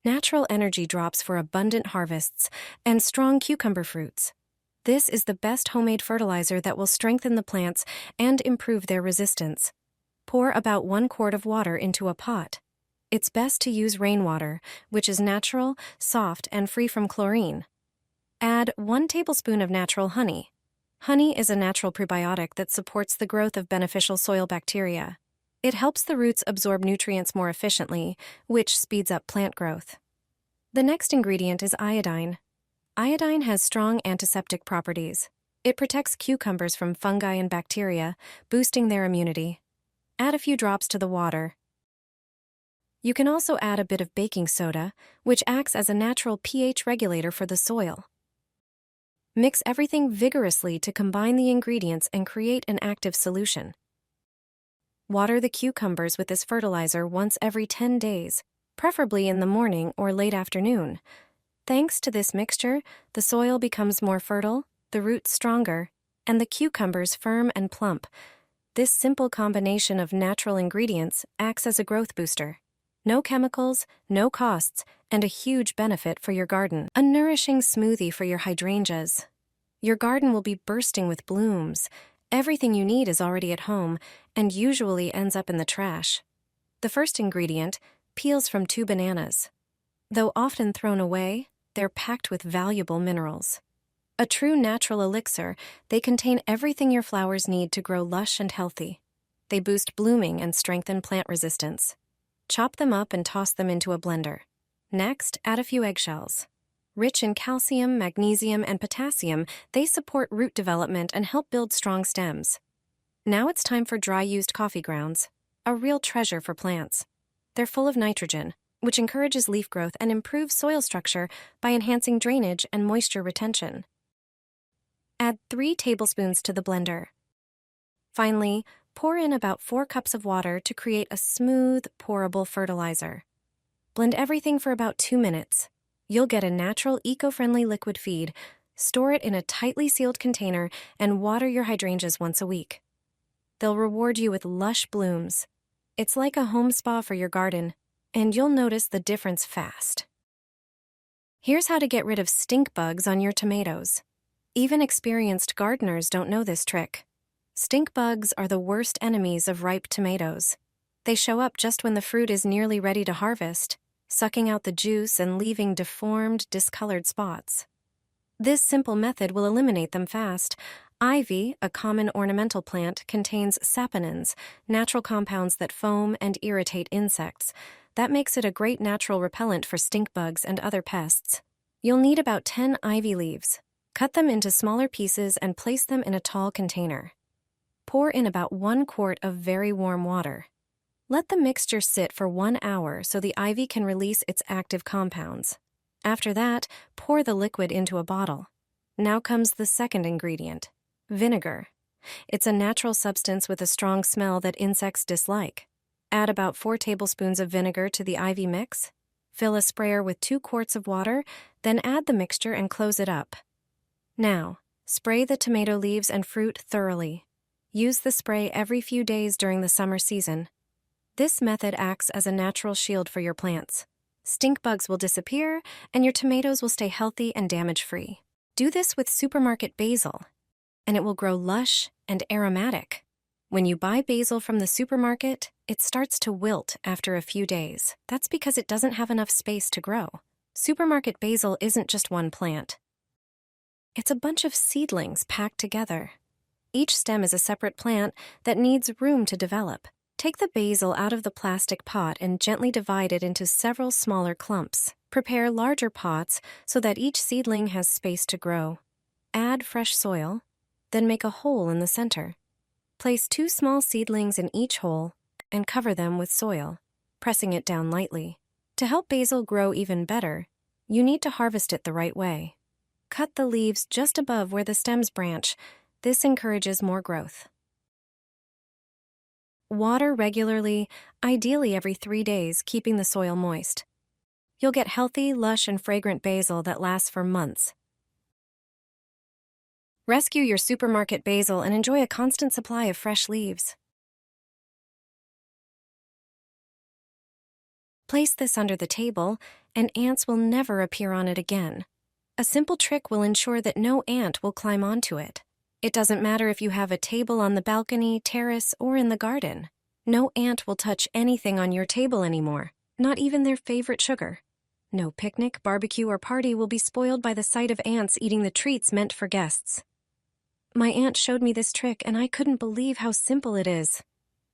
natural energy drops for abundant harvests, and strong cucumber fruits. This is the best homemade fertilizer that will strengthen the plants and improve their resistance. Pour about 1 quart of water into a pot. It's best to use rainwater, which is natural, soft, and free from chlorine. Add 1 tablespoon of natural honey. Honey is a natural prebiotic that supports the growth of beneficial soil bacteria. It helps the roots absorb nutrients more efficiently, which speeds up plant growth. The next ingredient is iodine. Iodine has strong antiseptic properties. It protects cucumbers from fungi and bacteria, boosting their immunity. Add a few drops to the water. You can also add a bit of baking soda, which acts as a natural pH regulator for the soil. Mix everything vigorously to combine the ingredients and create an active solution. Water the cucumbers with this fertilizer once every 10 days, preferably in the morning or late afternoon. Thanks to this mixture, the soil becomes more fertile, the roots stronger, and the cucumbers firm and plump. This simple combination of natural ingredients acts as a growth booster. No chemicals, no costs, and a huge benefit for your garden. A nourishing smoothie for your hydrangeas. Your garden will be bursting with blooms. Everything you need is already at home and usually ends up in the trash. The first ingredient, peels from 2 bananas. Though often thrown away, they're packed with valuable minerals. A true natural elixir, they contain everything your flowers need to grow lush and healthy. They boost blooming and strengthen plant resistance. Chop them up and toss them into a blender. Next, add a few eggshells. Rich in calcium, magnesium, and potassium, they support root development and help build strong stems. Now it's time for dry used coffee grounds, a real treasure for plants. They're full of nitrogen, which encourages leaf growth and improves soil structure by enhancing drainage and moisture retention. Add 3 tablespoons to the blender. Finally, pour in about 4 cups of water to create a smooth, pourable fertilizer. Blend everything for about 2 minutes. You'll get a natural, eco-friendly liquid feed. Store it in a tightly sealed container and water your hydrangeas once a week. They'll reward you with lush blooms. It's like a home spa for your garden, and you'll notice the difference fast. Here's how to get rid of stink bugs on your tomatoes. Even experienced gardeners don't know this trick. Stink bugs are the worst enemies of ripe tomatoes. They show up just when the fruit is nearly ready to harvest, sucking out the juice and leaving deformed, discolored spots. This simple method will eliminate them fast. Ivy, a common ornamental plant, contains saponins, natural compounds that foam and irritate insects. That makes it a great natural repellent for stink bugs and other pests. You'll need about 10 ivy leaves. Cut them into smaller pieces and place them in a tall container. Pour in about 1 quart of very warm water. Let the mixture sit for 1 hour so the ivy can release its active compounds. After that, pour the liquid into a bottle. Now comes the second ingredient, vinegar. It's a natural substance with a strong smell that insects dislike. Add about 4 tablespoons of vinegar to the ivy mix. Fill a sprayer with 2 quarts of water, then add the mixture and close it up. Now, spray the tomato leaves and fruit thoroughly. Use the spray every few days during the summer season. This method acts as a natural shield for your plants. Stink bugs will disappear, and your tomatoes will stay healthy and damage-free. Do this with supermarket basil, and it will grow lush and aromatic. When you buy basil from the supermarket, it starts to wilt after a few days. That's because it doesn't have enough space to grow. Supermarket basil isn't just one plant. It's a bunch of seedlings packed together. Each stem is a separate plant that needs room to develop. Take the basil out of the plastic pot and gently divide it into several smaller clumps. Prepare larger pots so that each seedling has space to grow. Add fresh soil, then make a hole in the center. Place 2 small seedlings in each hole and cover them with soil, pressing it down lightly. To help basil grow even better, you need to harvest it the right way. Cut the leaves just above where the stems branch. This encourages more growth. Water regularly, ideally every 3 days, keeping the soil moist. You'll get healthy, lush, and fragrant basil that lasts for months. Rescue your supermarket basil and enjoy a constant supply of fresh leaves. Place this under the table and ants will never appear on it again. A simple trick will ensure that no ant will climb onto it. It doesn't matter if you have a table on the balcony, terrace, or in the garden. No ant will touch anything on your table anymore, not even their favorite sugar. No picnic, barbecue, or party will be spoiled by the sight of ants eating the treats meant for guests. My aunt showed me this trick, and I couldn't believe how simple it is.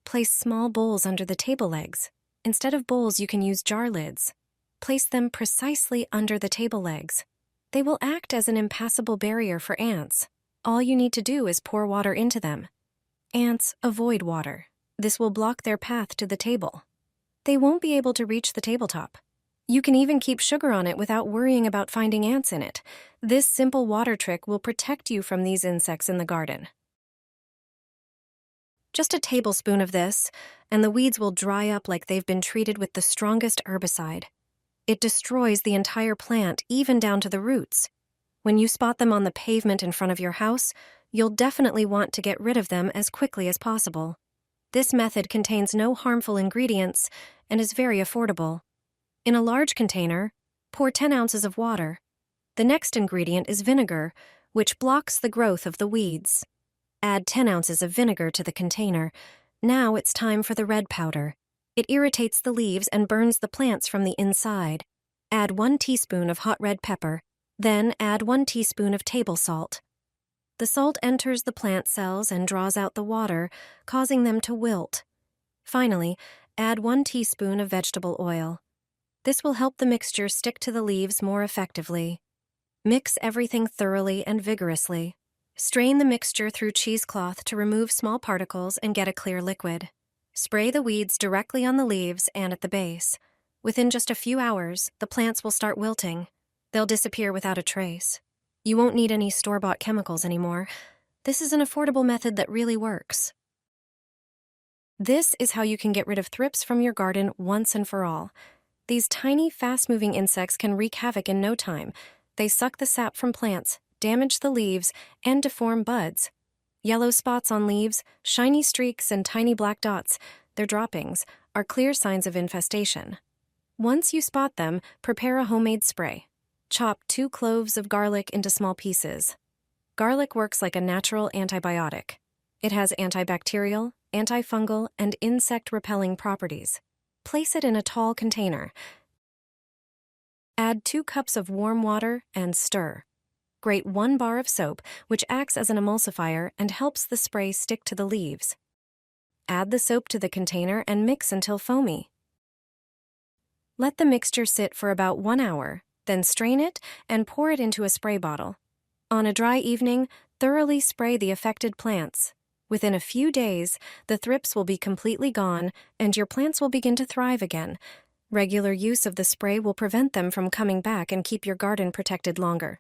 Place small bowls under the table legs. Instead of bowls, you can use jar lids. Place them precisely under the table legs. They will act as an impassable barrier for ants. All you need to do is pour water into them. Ants avoid water. This will block their path to the table. They won't be able to reach the tabletop. You can even keep sugar on it without worrying about finding ants in it. This simple water trick will protect you from these insects in the garden. Just a tablespoon of this, and the weeds will dry up like they've been treated with the strongest herbicide. It destroys the entire plant, even down to the roots. When you spot them on the pavement in front of your house, you'll definitely want to get rid of them as quickly as possible. This method contains no harmful ingredients and is very affordable. In a large container, pour 10 ounces of water. The next ingredient is vinegar, which blocks the growth of the weeds. Add 10 ounces of vinegar to the container. Now it's time for the red powder. It irritates the leaves and burns the plants from the inside. Add 1 teaspoon of hot red pepper. Then add 1 teaspoon of table salt. The salt enters the plant cells and draws out the water, causing them to wilt. Finally, add 1 teaspoon of vegetable oil. This will help the mixture stick to the leaves more effectively. Mix everything thoroughly and vigorously. Strain the mixture through cheesecloth to remove small particles and get a clear liquid. Spray the weeds directly on the leaves and at the base. Within just a few hours, the plants will start wilting. They'll disappear without a trace. You won't need any store-bought chemicals anymore. This is an affordable method that really works. This is how you can get rid of thrips from your garden once and for all. These tiny, fast-moving insects can wreak havoc in no time. They suck the sap from plants, damage the leaves, and deform buds. Yellow spots on leaves, shiny streaks, and tiny black dots, their droppings, are clear signs of infestation. Once you spot them, prepare a homemade spray. Chop 2 cloves of garlic into small pieces. Garlic works like a natural antibiotic. It has antibacterial, antifungal, and insect-repelling properties. Place it in a tall container. Add 2 cups of warm water and stir. Grate 1 bar of soap, which acts as an emulsifier and helps the spray stick to the leaves. Add the soap to the container and mix until foamy. Let the mixture sit for about 1 hour, then strain it and pour it into a spray bottle. On a dry evening, thoroughly spray the affected plants. Within a few days, the thrips will be completely gone and your plants will begin to thrive again. Regular use of the spray will prevent them from coming back and keep your garden protected longer.